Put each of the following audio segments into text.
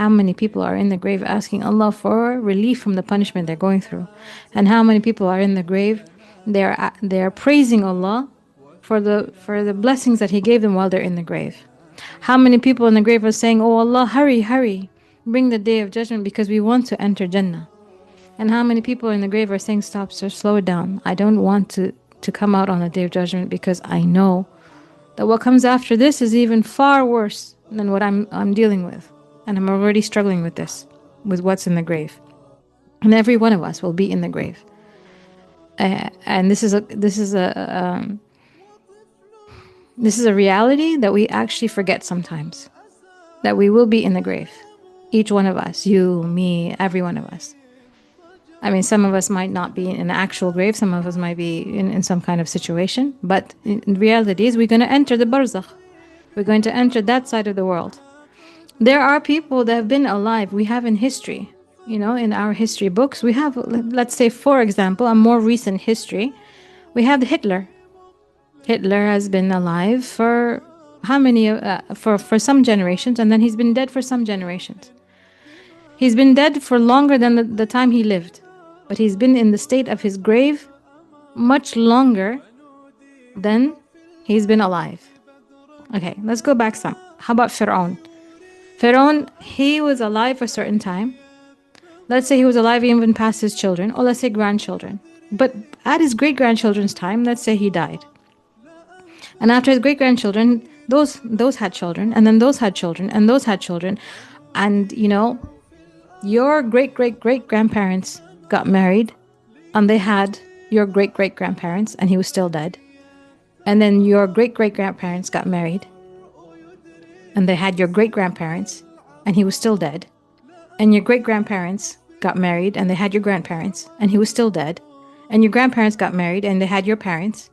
how many people are in the grave asking Allah for relief from the punishment they're going through. And how many people are in the grave, they're praising Allah for the blessings that He gave them while they're in the grave. How many people in the grave are saying, "Oh Allah, hurry, hurry, bring the day of judgment because we want to enter Jannah." And how many people in the grave are saying, "Stop, sir, slow it down. I don't want to come out on the day of judgment because I know that what comes after this is even far worse than what I'm dealing with. And I'm already struggling with this, with what's in the grave." And every one of us will be in the grave. And this is a reality that we actually forget sometimes, that we will be in the grave. Each one of us, you, me, every one of us. I mean, some of us might not be in an actual grave, some of us might be in some kind of situation, but in reality is we're going to enter the Barzakh. We're going to enter that side of the world. There are people that have been alive, we have in history, in our history books, we have, let's say, for example, a more recent history, we have Hitler. Hitler has been alive for how many, for some generations, and then he's been dead for some generations. He's been dead for longer than the time he lived, but he's been in the state of his grave much longer than he's been alive. Okay, let's go back some. How about Pharaoh? Pharaoh, he was alive for a certain time. Let's say he was alive even past his children, or let's say grandchildren. But at his great-grandchildren's time, let's say he died. And after his great-grandchildren, those had children, and then those had children, and those had children. And, your great-great-great-grandparents got married, and they had your great-great-grandparents, and he was still dead. And then your great-great-grandparents got married, and they had your great-grandparents, and he was still dead. And your great-grandparents got married, and they had your grandparents, and he was still dead. And your grandparents got married, and they had your parents,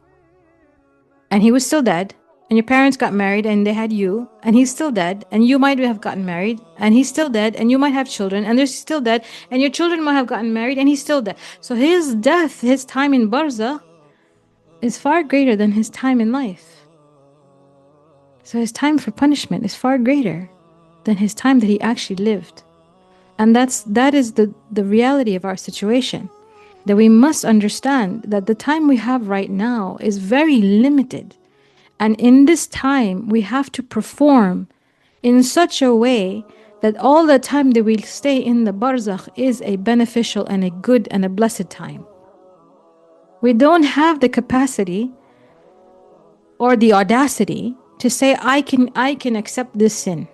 and he was still dead. And your parents got married, and they had you, and he's still dead. And you might have gotten married, and he's still dead. And you might have children, and they're still dead. And your children might have gotten married, and he's still dead. So his death, his time in Barzakh, is far greater than his time in life. So his time for punishment is far greater than his time that he actually lived. And that is the reality of our situation, that we must understand that the time we have right now is very limited. And in this time, we have to perform in such a way that all the time that we stay in the Barzakh is a beneficial and a good and a blessed time. We don't have the capacity or the audacity to say, I can accept this sin.